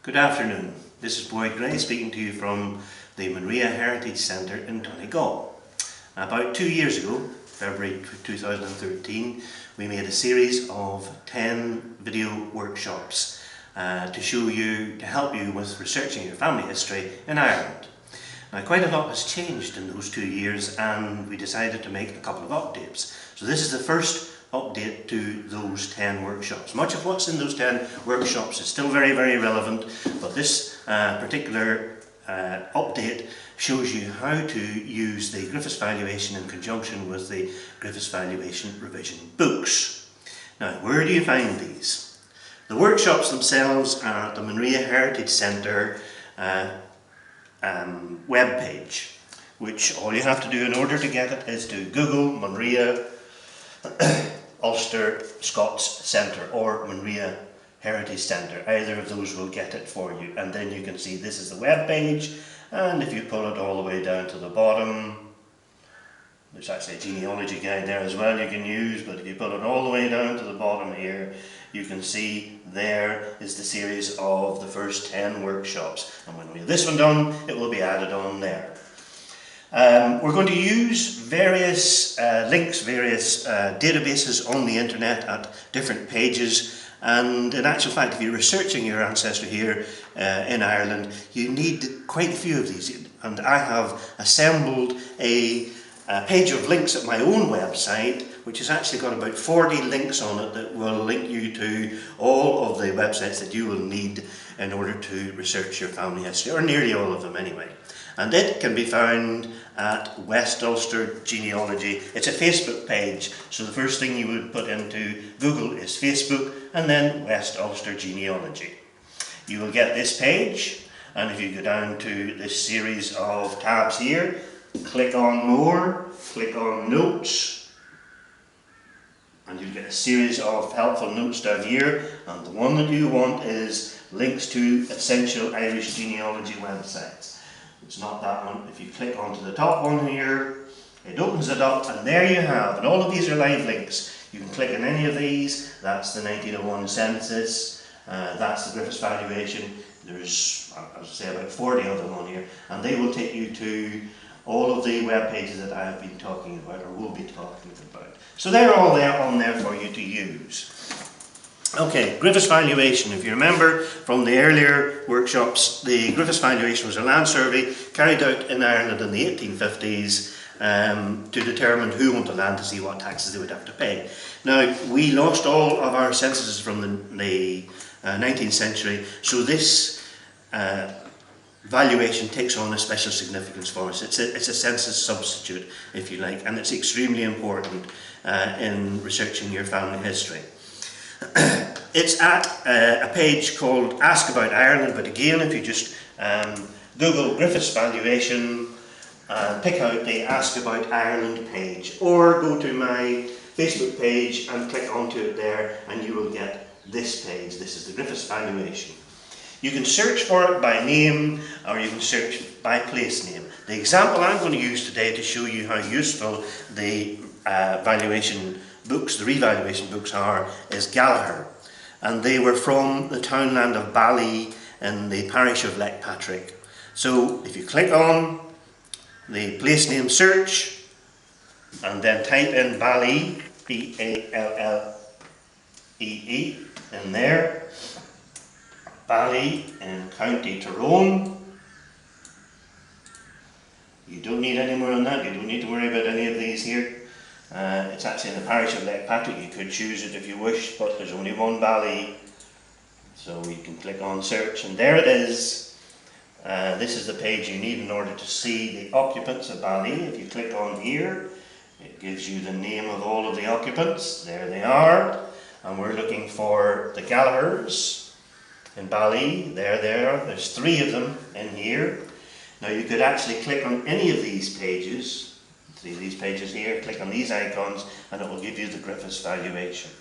Good afternoon. This is Boyd Gray speaking to you from the Monrea Heritage Centre in Donegal. About 2 years ago, February 2013, we made a series of 10 video workshops to help you with researching your family history in Ireland. Now, quite a lot has changed in those 2 years, and we decided to make a couple of updates. So this is the first update to those 10 workshops. Much of what's in those 10 workshops is still very, very relevant, but this particular update shows you how to use the Griffith Valuation in conjunction with the Griffith Valuation Revision Books. Now, where do you find these? The workshops themselves are at the Monrea Heritage Centre web page, which all you have to do in order to get it is to Google Monrea Ulster Scots Centre or Monrea Heritage Centre. Either of those will get it for you, and then you can see this is the web page, and if you pull it all the way down to the bottom, there's actually a genealogy guide there as well you can use, but if you pull it all the way down to the bottom here, you can see there is the series of the first 10 workshops, and when we have this one done, it will be added on there. We're going to use various links, various databases on the internet at different pages, and in actual fact, if you're researching your ancestry here in Ireland, you need quite a few of these, and I have assembled a page of links at my own website, which has actually got about 40 links on it that will link you to all of the websites that you will need in order to research your family history, or nearly all of them anyway. And it can be found at West Ulster Genealogy. It's a Facebook page, so the first thing you would put into Google is Facebook and then West Ulster Genealogy. You will get this page, and if you go down to this series of tabs here, click on More, click on Notes, and you'll get a series of helpful notes down here, and the one that you want is links to essential Irish genealogy websites. It's not that one. If you click onto the top one here, it opens it up, and there you have, and all of these are live links. You can click on any of these. That's the 1901 census, that's the Griffith Valuation. There's, I would say, about 40 of them on here, and they will take you to all of the web pages that I have been talking about, or will be talking about. So they're all there on there for you to use. Okay, Griffith Valuation. If you remember from the earlier workshops, the Griffith Valuation was a land survey carried out in Ireland in the 1850s to determine who owned the land, to see what taxes they would have to pay. Now, we lost all of our censuses from the 19th century, so this valuation takes on a special significance for us. It's a census substitute, if you like, and it's extremely important in researching your family history. It's at a page called Ask About Ireland, but again, if you just Google Griffith's Valuation, pick out the Ask About Ireland page, or go to my Facebook page and click onto it there, and you will get this page. This is the Griffith's Valuation. You can search for it by name, or you can search by place name. The example I'm going to use today to show you how useful the valuation books, the revaluation books are, is Gallagher, and they were from the townland of Bally in the parish of Patrick. So if you click on the place name search and then type in Bally, B-A-L-L-E-E, in there, Bally in County Tyrone. You don't need any more on that, you don't need to worry about any of these here. It's actually in the parish of Patrick. You could choose it if you wish, but there's only one Bally, so you can click on search, and there it is. This is the page you need in order to see the occupants of Bally. If you click on here, it gives you the name of all of the occupants. There they are, and we're looking for the Gallaghers in Bally. There they are. There's 3 of them in here. Now, you could actually click on any of these pages. See these pages here, click on these icons, and it will give you the Griffith Valuation.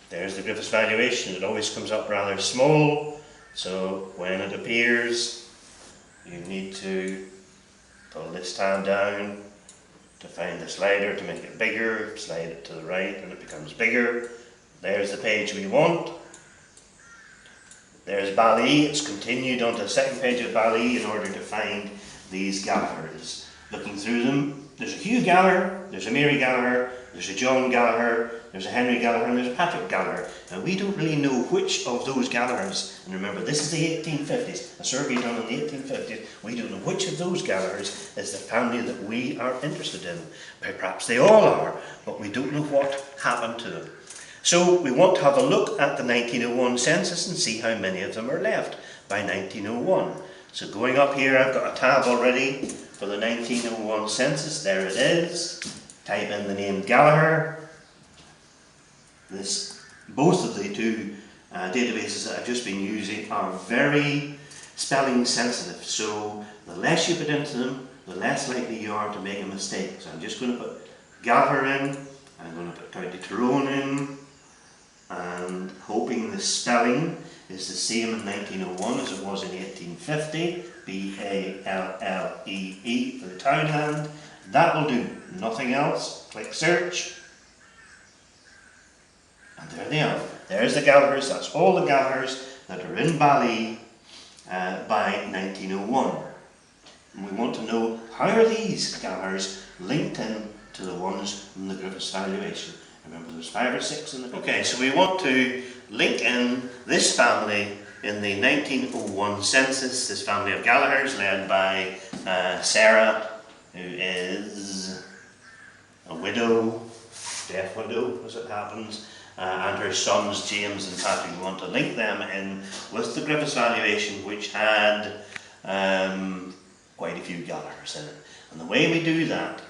There's the Griffith Valuation. It always comes up rather small, so when it appears, you need to pull this tab down to find the slider to make it bigger, slide it to the right and it becomes bigger. There's the page we want. There's Bali. It's continued onto the second page of Bali in order to find these Gallaghers. Looking through them, there's a Hugh Gallagher, there's a Mary Gallagher, there's a John Gallagher, there's a Henry Gallagher, and there's a Patrick Gallagher. Now we don't really know which of those Gallaghers, and remember this is the 1850s, a survey done in the 1850s, we don't know which of those Gallaghers is the family that we are interested in. Perhaps they all are, but we don't know what happened to them. So we want to have a look at the 1901 census and see how many of them are left by 1901. So going up here, I've got a tab already for the 1901 census. There it is. Type in the name Gallagher. Both of the two databases that I've just been using are very spelling sensitive. So the less you put into them, the less likely you are to make a mistake. So I'm just going to put Gallagher in. I'm going to put County Tyrone in. And hoping the spelling is the same in 1901 as it was in 1850, B-A-L-L-E-E for the townland. That will do, nothing else. Click search, and there they are. There's the Gallaghers, that's all the Gallaghers that are in Bali by 1901. And we want to know, how are these Gallaghers linked in to the ones from the Griffith Valuation? Remember there's 5 or 6 in the... Okay, so we want to link in this family in the 1901 census, this family of Gallaghers led by Sarah, who is a widow, deaf widow as it happens, and her sons James and Patrick. We want to link them in with the Griffith Valuation, which had quite a few Gallaghers in it. And the way we do that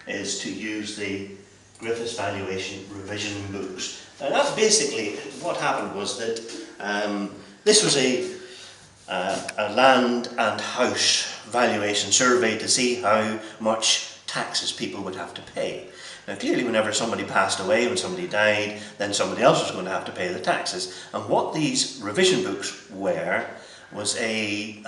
is to use the Griffith Valuation Revision Books. Now that's basically what happened was that this was a land and house valuation survey to see how much taxes people would have to pay. Now clearly whenever somebody passed away, when somebody died, then somebody else was going to have to pay the taxes. And what these revision books were was a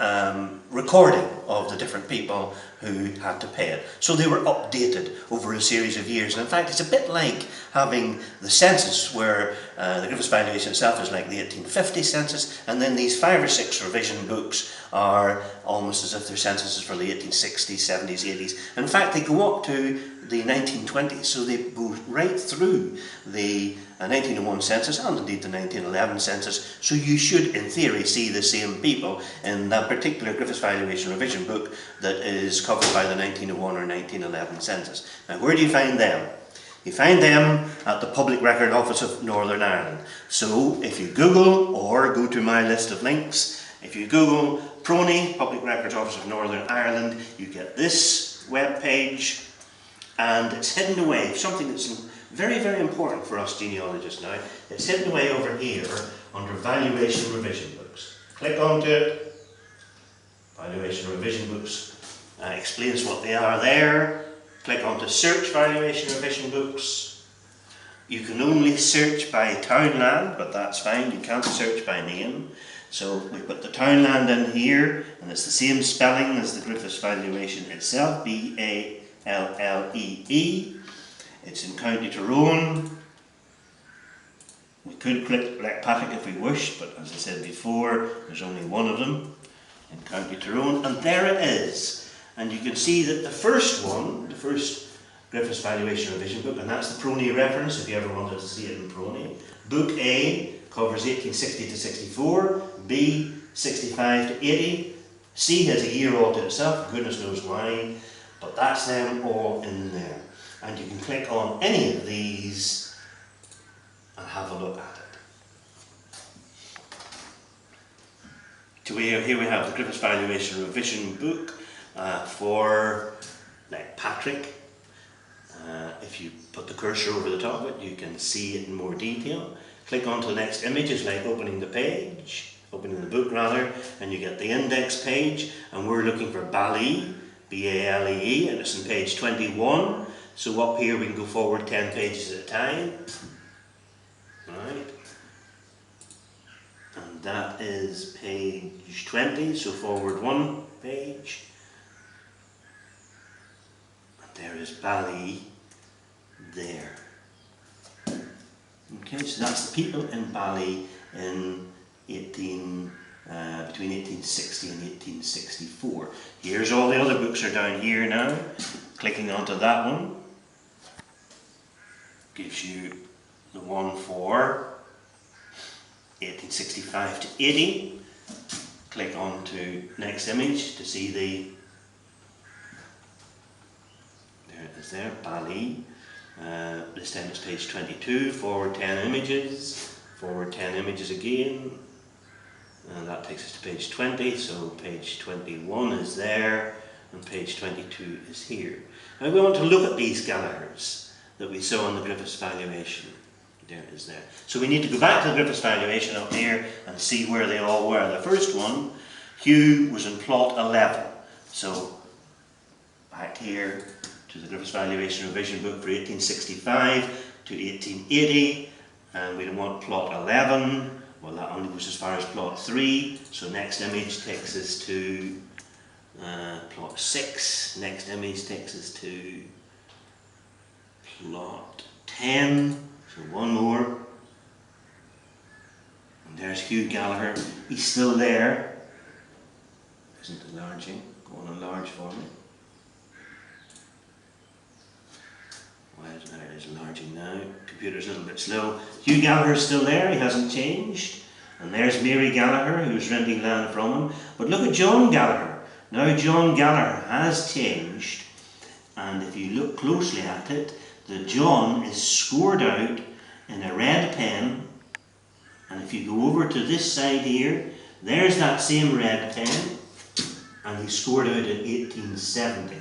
recording of the different people who had to pay it. So they were updated over a series of years. And in fact, it's a bit like having the census, where the Griffith Valuation itself is like the 1850 census, and then these 5 or 6 revision books are almost as if they're censuses for the 1860s, 70s, 80s. And in fact, they go up to the 1920s, so they go right through the 1901 census and indeed the 1911 census, so you should in theory see the same people in that particular Griffith Valuation Revision book that is covered by the 1901 or 1911 census. Now where do you find them? You find them at the Public Record Office of Northern Ireland. So if you Google, or go to my list of links, if you Google PRONI, Public Records Office of Northern Ireland, you get this web page, and it's hidden away, something that's very, very important for us genealogists now. It's hidden away over here under Valuation Revision Books. Click onto it. Valuation Revision Books explains what they are there. Click onto Search Valuation Revision Books. You can only search by townland, but that's fine, you can't search by name. So we put the townland in here, and it's the same spelling as the Griffith Valuation itself, B-A-L-L-E-E. It's in County Tyrone. We could click Patrick if we wished, but as I said before, there's only one of them in County Tyrone, and there it is. And you can see that the first one, the first Griffith Valuation Revision book, and that's the PRONI reference if you ever wanted to see it in PRONI. Book A covers 1860 to 64, B 65 to 80, C has a year all to itself, goodness knows why, but that's them all in there. And you can click on any of these and have a look at it. So here we have the Griffith Valuation Revision book for like Patrick. If you put the cursor over the top of it, you can see it in more detail. Click onto the next image, it's like opening the page, opening the book rather, and you get the index page, and we're looking for Bali, B-A-L-E-E, and it's on page 21. So up here we can go forward 10 pages at a time. Right. And that is page 20, so forward 1 page. And there is Bali there. Okay, so that's the people in Bali in 1850. 1860 and 1864. Here's all the other books are down here now. Clicking onto that one gives you the one for 1865 to 80. Click on to next image to see there it is there, Bali. This time it's page 22, forward 10 images, forward 10 images again, and that takes us to page 20, so page 21 is there, and page 22 is here. Now we want to look at these Gallaghers that we saw in the Griffith's valuation. There it is there. So we need to go back to the Griffith's valuation up here and see where they all were. The first one, Hugh, was in plot 11. So back here to the Griffith's Valuation Revision Book for 1865 to 1880, and we want plot 11. Well, that only goes as far as plot 3, so next image takes us to plot 6. Next image takes us to plot 10. So one more, and there's Hugh Gallagher. He's still there. Isn't enlarging? Go on, enlarge for me. Why is there? It is enlarging now. Computer's a little bit slow. Hugh Gallagher's still there. He hasn't changed. And there's Mary Gallagher, who's renting land from him. But look at John Gallagher. Now John Gallagher has changed, and if you look closely at it, the John is scored out in a red pen, and if you go over to this side here, there's that same red pen, and he's scored out in 1870.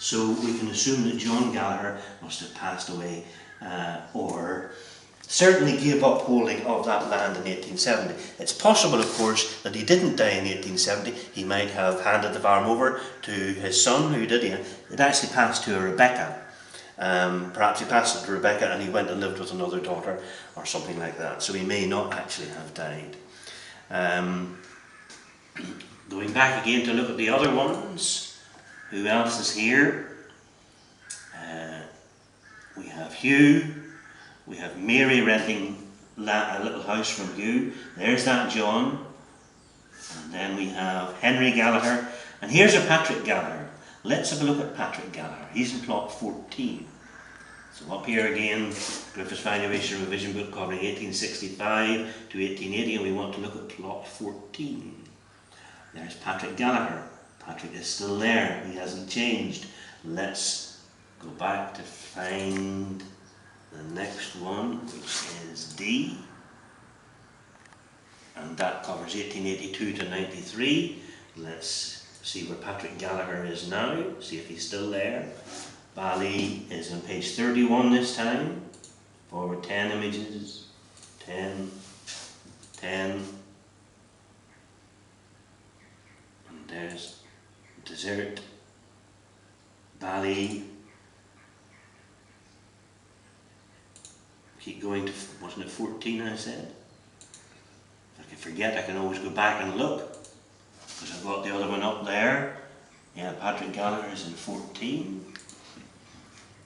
So we can assume that John Gallagher must have passed away, or certainly gave up holding of that land in 1870. It's possible, of course, that he didn't die in 1870. He might have handed the farm over to his son, who did he? It actually passed to a Rebecca. Perhaps he passed it to Rebecca and he went and lived with another daughter or something like that. So he may not actually have died. Going back again to look at the other ones. Who else is here? We have Hugh. We have Mary renting a little house from Hugh. There's that John. And then we have Henry Gallagher. And here's a Patrick Gallagher. Let's have a look at Patrick Gallagher. He's in plot 14. So up here again, Griffith's Valuation Revision Book covering 1865 to 1880, and we want to look at plot 14. There's Patrick Gallagher. Patrick is still there. He hasn't changed. Let's go back to find the next one, which is D, and that covers 1882 to 93. Let's see where Patrick Gallagher is now, see if he's still there. Bali is on page 31 this time. Forward 10 images, 10, 10, and there's Desert, Bali. Keep going to, wasn't it 14 I said? If I can forget, I can always go back and look, because I've got the other one up there. Yeah, Patrick Gallagher is in 14.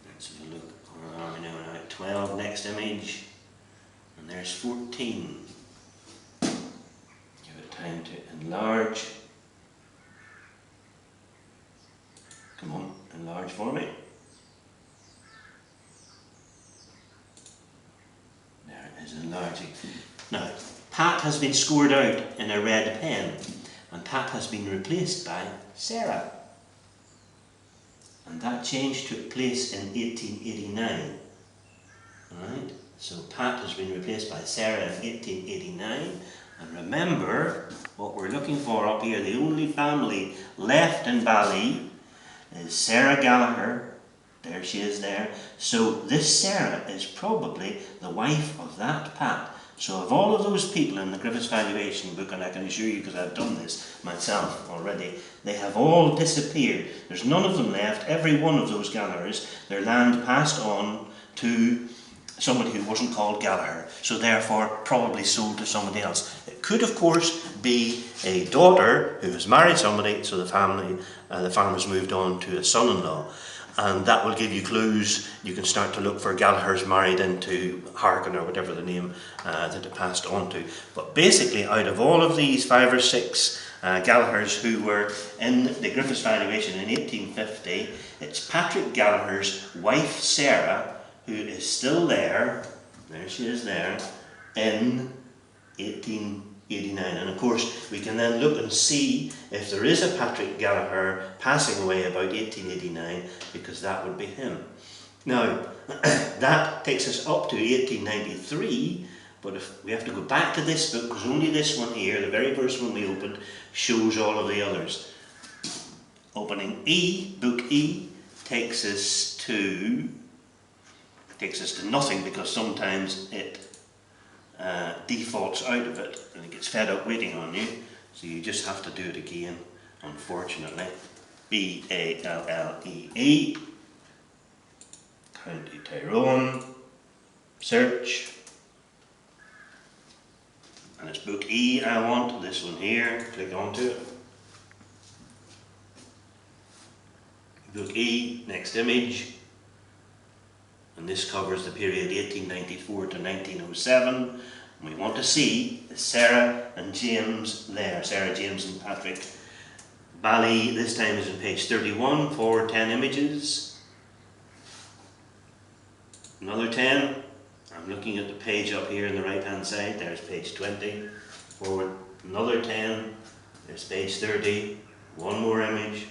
Let's have a look. Where are we now? At 12, next image. And there's 14. Give it time to enlarge. Come on, enlarge for me. There it is, enlarging. Now, Pat has been scored out in a red pen, and Pat has been replaced by Sarah. And that change took place in 1889. Alright, so Pat has been replaced by Sarah in 1889. And remember, what we're looking for up here, the only family left in Bali is Sarah Gallagher. There she is there. So this Sarah is probably the wife of that Pat. So of all of those people in the Griffith's Valuation Book, and I can assure you because I've done this myself already, they have all disappeared. There's none of them left. Every one of those Gallaghers, their land passed on to somebody who wasn't called Gallagher, so therefore probably sold to somebody else. It could of course be a daughter who has married somebody, so the family, the farm has moved on to a son-in-law. And that will give you clues. You can start to look for Gallaghers married into Harkin or whatever the name that it passed on to. But basically, out of all of these 5 or 6 Gallaghers who were in the Griffith Valuation in 1850. It's Patrick Gallagher's wife Sarah, who is still there she is there, in 1889. And of course we can then look and see if there is a Patrick Gallagher passing away about 1889, because that would be him. Now that takes us up to 1893, but if we have to go back to this book, because only this one here, the very first one we opened, shows all of the others. Opening E, book E, takes us to nothing, because sometimes it defaults out of it and it gets fed up waiting on you, so you just have to do it again, unfortunately. B-A-L-L-E-E, County Tyrone, search, and it's book E I want, this one here, click onto it. Book E, next image, and this covers the period 1894 to 1907. And we want to see is Sarah and James there, Sarah, James and Patrick. Bali, this time is on page 31, forward 10 images. Another 10, I'm looking at the page up here on the right hand side, there's page 20, forward another 10, there's page 30, one more image,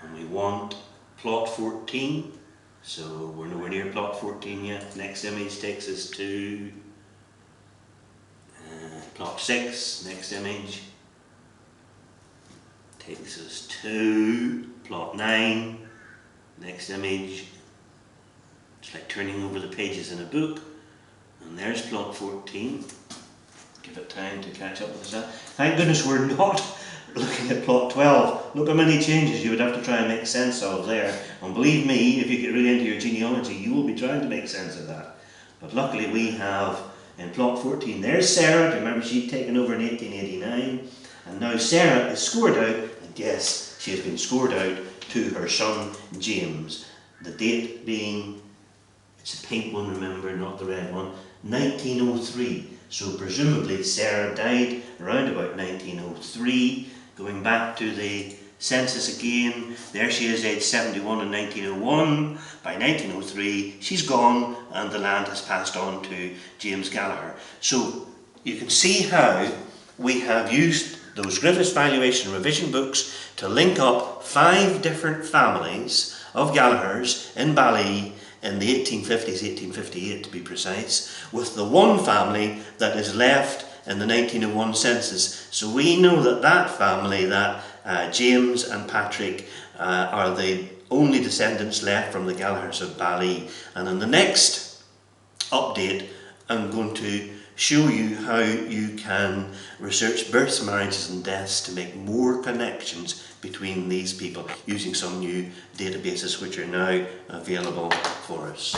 and we want plot 14, so we're nowhere near plot 14 yet. Next image takes us to plot 6, next image takes us to plot 9, next image. It's like turning over the pages in a book, and there's plot 14. Give it time to catch up with us. Thank goodness we're not looking at plot 12. Look how many changes you would have to try and make sense of there, and believe me, if you get really into your genealogy, you will be trying to make sense of that. But luckily we have in plot 14, there's Sarah. Remember, she'd taken over in 1889, and now Sarah is scored out, and yes, she has been scored out to her son James. The date being, it's the pink one, remember, not the red one, 1903. So presumably Sarah died around about 1903. Going back to the census again, there she is, age 71 in 1901. By 1903 she's gone and the land has passed on to James Gallagher. So you can see how we have used those Griffith Valuation Revision Books to link up 5 different families of Gallaghers in Bali in the 1850s, 1858 to be precise, with the one family that is left in the 1901 census. So we know that that family, that James and Patrick, are the only descendants left from the Gallaghers of Bali. And in the next update, I'm going to show you how you can research births, marriages and deaths to make more connections between these people using some new databases which are now available for us.